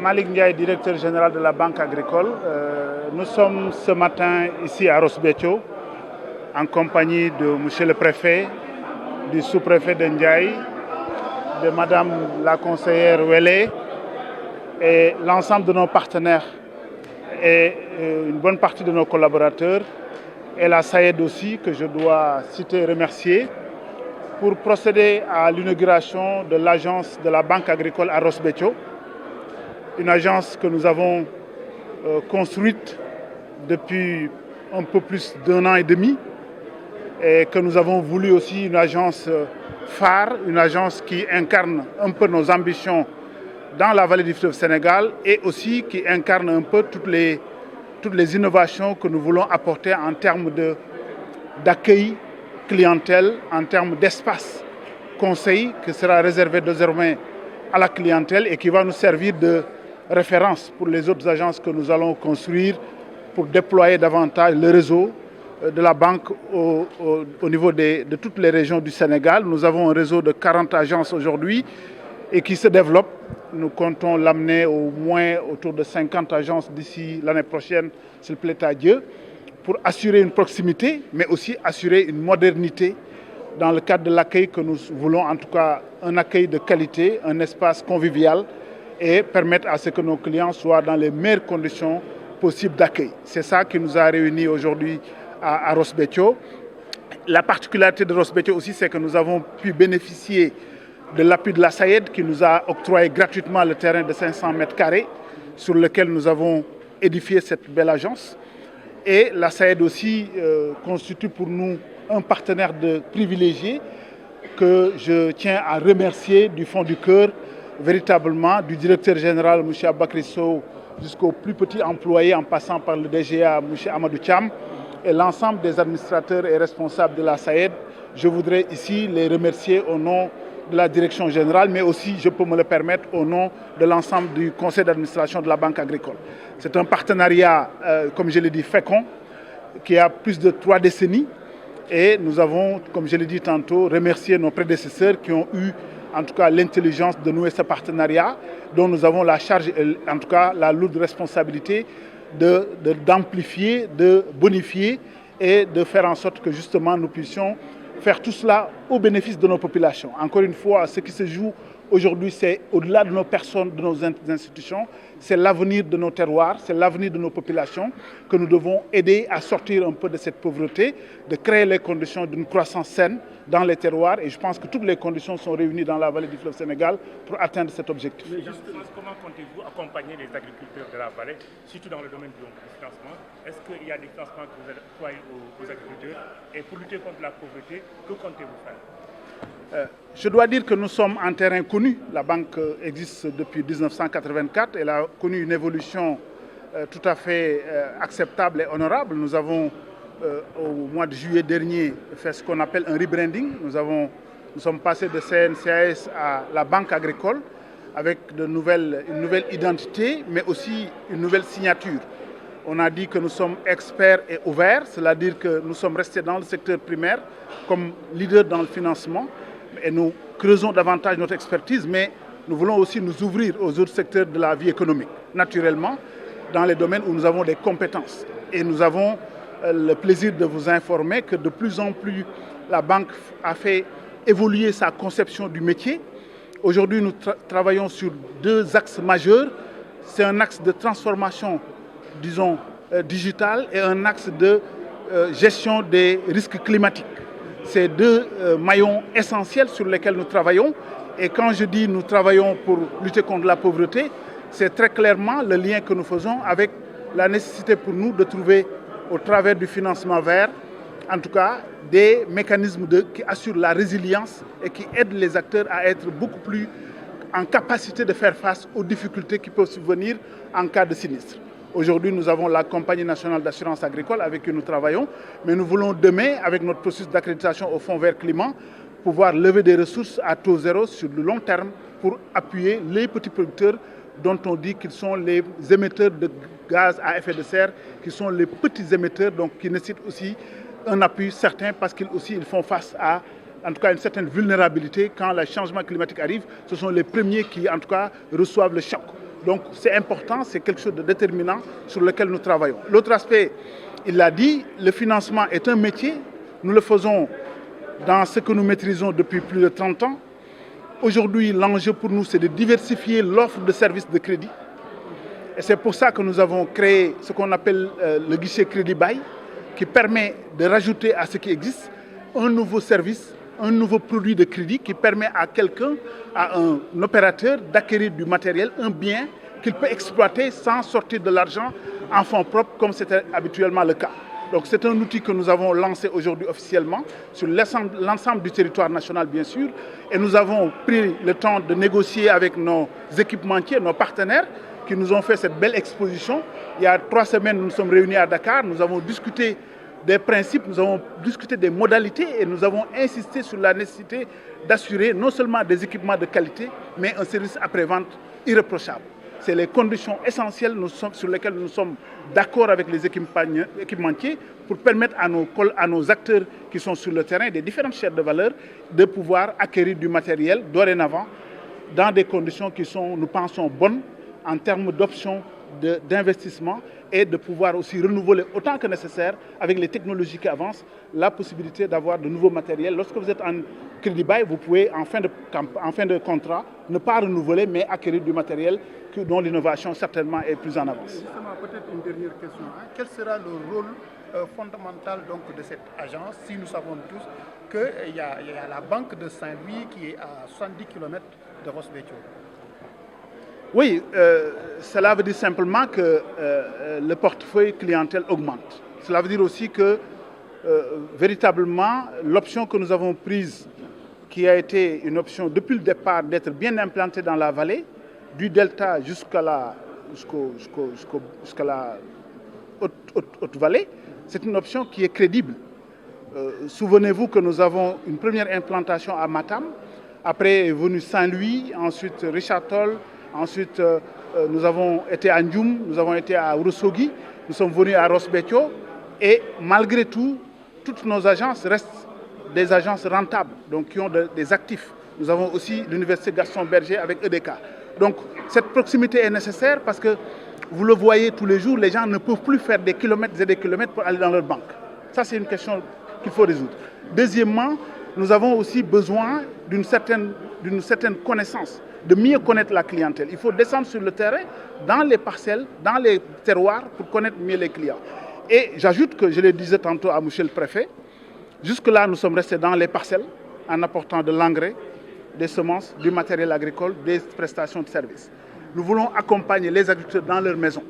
Malik Ndiaye, directeur général de la Banque agricole. Nous sommes ce matin ici à Ross Béthio en compagnie de monsieur le préfet, du sous-préfet de Ndiaye, de madame la conseillère Wele et l'ensemble de nos partenaires et une bonne partie de nos collaborateurs et la SAED aussi, que je dois citer et remercier, pour procéder à l'inauguration de l'agence de la Banque agricole à Ross Béthio, une agence que nous avons construite depuis un peu plus d'1 an et demi et que nous avons voulu aussi une agence phare, une agence qui incarne un peu nos ambitions dans la vallée du fleuve Sénégal et aussi qui incarne un peu toutes les innovations que nous voulons apporter en termes d'accueil clientèle, en termes d'espace conseil qui sera réservé désormais à la clientèle et qui va nous servir de référence pour les autres agences que nous allons construire pour déployer davantage le réseau de la banque au niveau de toutes les régions du Sénégal. Nous avons un réseau de 40 agences aujourd'hui et qui se développe. Nous comptons l'amener au moins autour de 50 agences d'ici l'année prochaine, s'il plaît à Dieu, pour assurer une proximité, mais aussi assurer une modernité dans le cadre de l'accueil que nous voulons, en tout cas un accueil de qualité, un espace convivial et permettre à ce que nos clients soient dans les meilleures conditions possibles d'accueil. C'est ça qui nous a réunis aujourd'hui à Ross Béthio. La particularité de Ross Béthio aussi, c'est que nous avons pu bénéficier de l'appui de la SAED qui nous a octroyé gratuitement le terrain de 500 mètres carrés sur lequel nous avons édifié cette belle agence. Et la SAED aussi constitue pour nous un partenaire privilégié que je tiens à remercier du fond du cœur, véritablement, du directeur général, M. Aboubakry Sow, jusqu'au plus petit employé en passant par le DGA, M. Amadou Thiam, et l'ensemble des administrateurs et responsables de la SAED. Je voudrais ici les remercier au nom de la direction générale, mais aussi, je peux me le permettre, au nom de l'ensemble du conseil d'administration de la Banque agricole. C'est un partenariat, comme je l'ai dit, fécond, qui a plus de 3 décennies. Et nous avons, comme je l'ai dit tantôt, remercié nos prédécesseurs qui ont eu, en tout cas, l'intelligence de nouer ce partenariat, dont nous avons la charge, en tout cas, la lourde responsabilité d'amplifier, de bonifier et de faire en sorte que, justement, nous puissions faire tout cela au bénéfice de nos populations. Encore une fois, ce qui se joue aujourd'hui, c'est au-delà de nos personnes, de nos institutions, c'est l'avenir de nos terroirs, c'est l'avenir de nos populations que nous devons aider à sortir un peu de cette pauvreté, de créer les conditions d'une croissance saine dans les terroirs. Et je pense que toutes les conditions sont réunies dans la vallée du fleuve Sénégal pour atteindre cet objectif. Mais justement, comment comptez-vous accompagner les agriculteurs de la vallée, surtout dans le domaine du financement? Est-ce qu'il y a des financements que vous octroyez aux agriculteurs? Et pour lutter contre la pauvreté, que comptez-vous faire? Je dois dire que nous sommes en terrain connu. La banque existe depuis 1984. Elle a connu une évolution tout à fait acceptable et honorable. Nous avons, au mois de juillet dernier, fait ce qu'on appelle un rebranding. Nous sommes passés de CNCAS à la Banque agricole avec une nouvelle identité, mais aussi une nouvelle signature. On a dit que nous sommes experts et ouverts, c'est-à-dire que nous sommes restés dans le secteur primaire comme leader dans le financement et nous creusons davantage notre expertise, mais nous voulons aussi nous ouvrir aux autres secteurs de la vie économique, naturellement, dans les domaines où nous avons des compétences. Et nous avons le plaisir de vous informer que de plus en plus, la banque a fait évoluer sa conception du métier. Aujourd'hui, nous travaillons sur 2 axes majeurs. C'est un axe de transformation, disons, digitale et un axe de gestion des risques climatiques. C'est 2 maillons essentiels sur lesquels nous travaillons. Et quand je dis nous travaillons pour lutter contre la pauvreté, c'est très clairement le lien que nous faisons avec la nécessité pour nous de trouver, au travers du financement vert, en tout cas, des mécanismes qui assurent la résilience et qui aident les acteurs à être beaucoup plus en capacité de faire face aux difficultés qui peuvent survenir en cas de sinistre. Aujourd'hui, nous avons la Compagnie nationale d'assurance agricole avec qui nous travaillons, mais nous voulons demain, avec notre processus d'accréditation au Fonds vert climat, pouvoir lever des ressources à taux zéro sur le long terme pour appuyer les petits producteurs dont on dit qu'ils sont les émetteurs de gaz à effet de serre, qui sont les petits émetteurs, donc qui nécessitent aussi un appui certain parce qu'ils aussi ils font face à, en tout cas, une certaine vulnérabilité. Quand le changement climatique arrive, ce sont les premiers qui, en tout cas, reçoivent le choc. Donc c'est important, c'est quelque chose de déterminant sur lequel nous travaillons. L'autre aspect, il l'a dit, le financement est un métier. Nous le faisons dans ce que nous maîtrisons depuis plus de 30 ans. Aujourd'hui, l'enjeu pour nous, c'est de diversifier l'offre de services de crédit. Et c'est pour ça que nous avons créé ce qu'on appelle le guichet Crédit Bail, qui permet de rajouter à ce qui existe un nouveau service, un nouveau produit de crédit qui permet à quelqu'un, à un opérateur, d'acquérir du matériel, un bien qu'il peut exploiter sans sortir de l'argent en fonds propres, comme c'était habituellement le cas. Donc c'est un outil que nous avons lancé aujourd'hui officiellement sur l'ensemble du territoire national, bien sûr. Et nous avons pris le temps de négocier avec nos équipementiers, nos partenaires, qui nous ont fait cette belle exposition. Il y a 3 semaines, nous nous sommes réunis à Dakar, nous avons discuté des principes, nous avons discuté des modalités et nous avons insisté sur la nécessité d'assurer non seulement des équipements de qualité, mais un service après-vente irréprochable. C'est les conditions essentielles sur lesquelles nous sommes d'accord avec les équipementiers pour permettre à nos acteurs qui sont sur le terrain, des différentes chaînes de valeur, de pouvoir acquérir du matériel dorénavant dans des conditions qui sont, nous pensons, bonnes en termes d'options d'investissement et de pouvoir aussi renouveler autant que nécessaire avec les technologies qui avancent la possibilité d'avoir de nouveaux matériels. Lorsque vous êtes en crédit bail, vous pouvez en fin de contrat ne pas renouveler mais acquérir du matériel dont l'innovation certainement est plus en avance. Justement, peut-être une dernière question. Quel sera le rôle fondamental donc, de cette agence si nous savons tous qu'il y a la Banque de Saint-Louis qui est à 70 km de Ross Béthio? Oui, cela veut dire simplement que le portefeuille clientèle augmente. Cela veut dire aussi que véritablement l'option que nous avons prise, qui a été une option depuis le départ d'être bien implantée dans la vallée, du delta jusqu'à la haute vallée, c'est une option qui est crédible. Souvenez-vous que nous avons une première implantation à Matam, après est venu Saint-Louis, ensuite Richard Toll. Ensuite, nous avons été à Ndioum, nous avons été à Ourossogui, nous sommes venus à Ross Béthio et malgré tout, toutes nos agences restent des agences rentables, donc qui ont des actifs. Nous avons aussi l'Université Gaston Berger avec EDK. Donc cette proximité est nécessaire parce que vous le voyez tous les jours, les gens ne peuvent plus faire des kilomètres et des kilomètres pour aller dans leur banque. Ça, c'est une question qu'il faut résoudre. Deuxièmement, nous avons aussi besoin d'une certaine connaissance, de mieux connaître la clientèle. Il faut descendre sur le terrain, dans les parcelles, dans les terroirs, pour connaître mieux les clients. Et j'ajoute que, je le disais tantôt à monsieur le préfet, jusque-là, nous sommes restés dans les parcelles, en apportant de l'engrais, des semences, du matériel agricole, des prestations de services. Nous voulons accompagner les agriculteurs dans leur maison,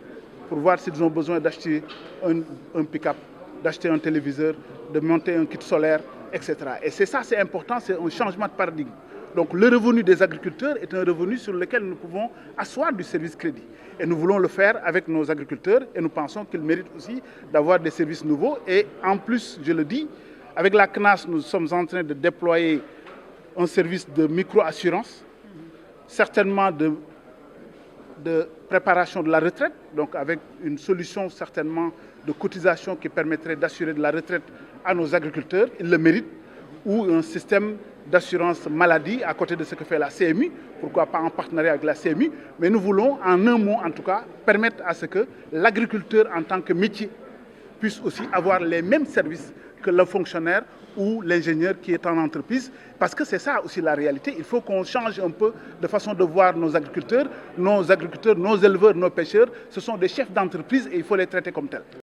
pour voir s'ils ont besoin d'acheter un pick-up, d'acheter un téléviseur, de monter un kit solaire, etc. Et c'est ça, c'est important, c'est un changement de paradigme. Donc le revenu des agriculteurs est un revenu sur lequel nous pouvons asseoir du service crédit. Et nous voulons le faire avec nos agriculteurs et nous pensons qu'ils méritent aussi d'avoir des services nouveaux. Et en plus, je le dis, avec la CNAS, nous sommes en train de déployer un service de micro-assurance, certainement de préparation de la retraite, donc avec une solution certainement de cotisation qui permettrait d'assurer de la retraite à nos agriculteurs, ils le méritent, ou un système d'assurance maladie à côté de ce que fait la CMU, pourquoi pas en partenariat avec la CMU, mais nous voulons en un mot en tout cas permettre à ce que l'agriculteur en tant que métier puisse aussi avoir les mêmes services que le fonctionnaire ou l'ingénieur qui est en entreprise, parce que c'est ça aussi la réalité. Il faut qu'on change un peu de façon de voir nos agriculteurs, nos éleveurs, nos pêcheurs, ce sont des chefs d'entreprise et il faut les traiter comme tels.